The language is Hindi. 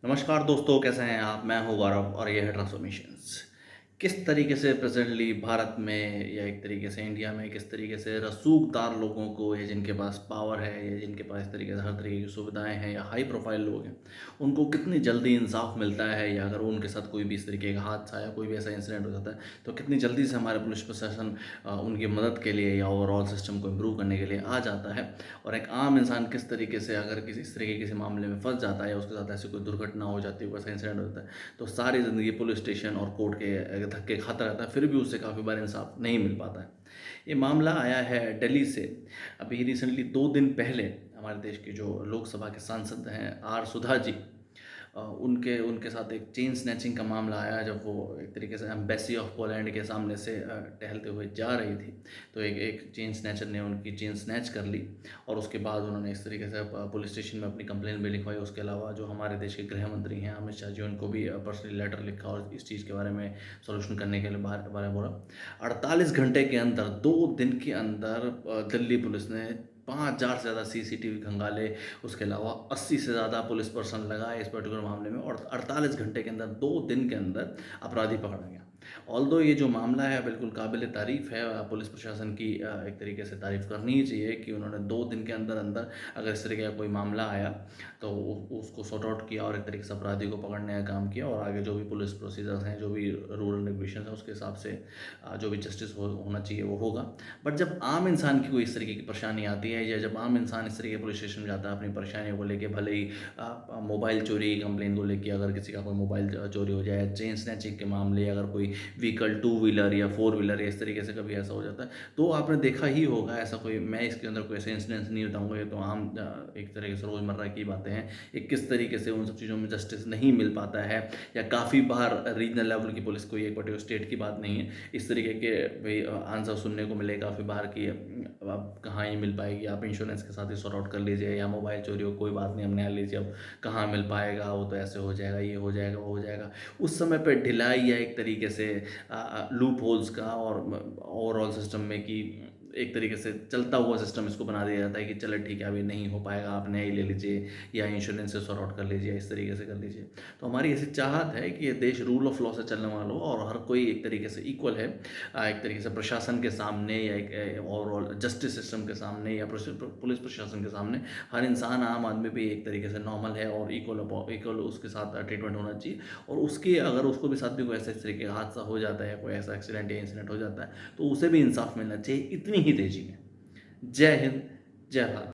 नमस्कार दोस्तों, कैसे हैं आप? मैं हूँ गौरव और ये है ट्रांसफॉर्मेशंस। किस तरीके से प्रेजेंटली भारत में या एक तरीके से इंडिया में किस तरीके से रसूखदार लोगों को या जिनके पास पावर है या जिनके पास इस तरीके से हर तरीके की सुविधाएं हैं या हाई प्रोफाइल लोग हैं, उनको कितनी जल्दी इंसाफ मिलता है या अगर उनके साथ कोई भी इस तरीके का हादसा या कोई भी ऐसा इंसिडेंट हो जाता है तो कितनी जल्दी से हमारे पुलिस प्रशासन उनकी मदद के लिए या ओवरऑल सिस्टम को इम्प्रूव करने के लिए आ जाता है। और एक आम इंसान किस तरीके से अगर किसी इस तरीके किसी मामले में फँस जाता है या उसके साथ ऐसी कोई दुर्घटना हो जाती है, कोई ऐसा इंसिडेंट हो जाता है, तो सारी ज़िंदगी पुलिस स्टेशन और कोर्ट के धक्के खाता रहता है, फिर भी उससे काफ़ी बार इंसाफ नहीं मिल पाता है। ये मामला आया है दिल्ली से। अभी रिसेंटली 2 दिन पहले हमारे देश के जो लोकसभा के सांसद हैं आर सुधा जी, उनके उनके साथ एक चेन स्नैचिंग का मामला आया जब वो एक तरीके से एम्बेसी ऑफ पोलैंड के सामने से टहलते हुए जा रही थी। तो एक एक चेन स्नैचर ने उनकी चेन स्नैच कर ली और उसके बाद उन्होंने इस तरीके से पुलिस स्टेशन में अपनी कंप्लेन भी लिखवाई। उसके अलावा जो हमारे देश के गृह मंत्री हैं अमित शाह जी, उनको भी पर्सनली लेटर लिखा और इस चीज़ के बारे में सॉल्यूशन करने के लिए बारे में बोला। 48 घंटे के अंदर, 2 दिन के अंदर दिल्ली पुलिस ने 5,000 से ज़्यादा सीसीटीवी खंगाले, उसके अलावा 80 से ज़्यादा पुलिस पर्सन लगाए इस पर्टिकुलर मामले में और 48 घंटे के अंदर, 2 दिन के अंदर अपराधी पकड़ा गया। ऑल्दो ये जो मामला है बिल्कुल काबिल तारीफ़ है। पुलिस प्रशासन की एक तरीके से तारीफ़ करनी ही चाहिए कि उन्होंने 2 दिन के अंदर-अंदर अगर इस तरीके का कोई मामला आया तो उ उसको सॉर्ट आउट किया और एक तरीके से अपराधी को पकड़ने का काम किया और आगे जो भी पुलिस प्रोसीजर्स हैं, जो भी रूल एंड रेगुलेशंस हैं, उसके हिसाब से जो भी जस्टिस होना चाहिए वो होगा। बट जब आम इंसान की कोई इस तरीके की परेशानी आती है या जब आम इंसान इस तरीके पुलिस स्टेशन जाता है अपनी परेशानियों को लेके, भले ही मोबाइल चोरी की कंप्लेन को लेके, अगर किसी का कोई मोबाइल चोरी हो जाए, चेन स्नैचिंग के मामले, अगर कोई व्हीकल टू व्हीलर या फोर व्हीलर या इस तरीके से कभी ऐसा हो जाता है, तो आपने देखा ही होगा। ऐसा कोई, मैं इसके अंदर कोई ऐसे इंसिडेंट्स नहीं बताऊंगा, ये तो आम एक तरीके से रोज़मर्रा की बातें हैं। ये किस तरीके से उन सब चीज़ों में जस्टिस नहीं मिल पाता है या काफ़ी बार रीजनल लेवल की पुलिस, कोई एक पर्टिकुलर स्टेट की बात नहीं है, इस तरीके के भाई आंसर सुनने को मिले काफ़ी बार कि अब आप कहाँ ही मिल पाएगी, आप इंश्योरेंस के साथ ही सॉर्ट आउट कर लीजिए, या मोबाइल चोरी हो कोई बात नहीं, हम नया लीजिए, अब कहाँ मिल पाएगा, वो तो ऐसे हो जाएगा, ये हो जाएगा, वो हो जाएगा। उस समय पे ढिलाई या एक तरीके से लूप होल्स का और ओवरऑल सिस्टम में कि एक तरीके से चलता हुआ सिस्टम इसको बना दिया जाता है कि चलो ठीक है, अभी नहीं हो पाएगा, आप नया ही ले लीजिए या इंश्योरेंस से सॉर्ट आउट कर लीजिए, इस तरीके से कर लीजिए। तो हमारी ऐसी चाहत है कि ये देश रूल ऑफ लॉ से चलने वाला हो और हर कोई एक तरीके से इक्वल है, एक तरीके से प्रशासन के सामने या एक ओवरऑल जस्टिस सिस्टम के सामने या पुलिस प्रशासन के सामने हर इंसान, आम आदमी भी एक तरीके से नॉर्मल है और इक्वल इक्वल उसके साथ ट्रीटमेंट होना चाहिए। और उसके अगर उसको भी साथ भी कोई ऐसा इस तरीके का हादसा हो जाता है, कोई ऐसा एक्सीडेंट या इंसिडेंट हो जाता है, तो उसे भी इंसाफ मिलना चाहिए इतनी ही तेज़ी में। जय हिंद, जय भारत।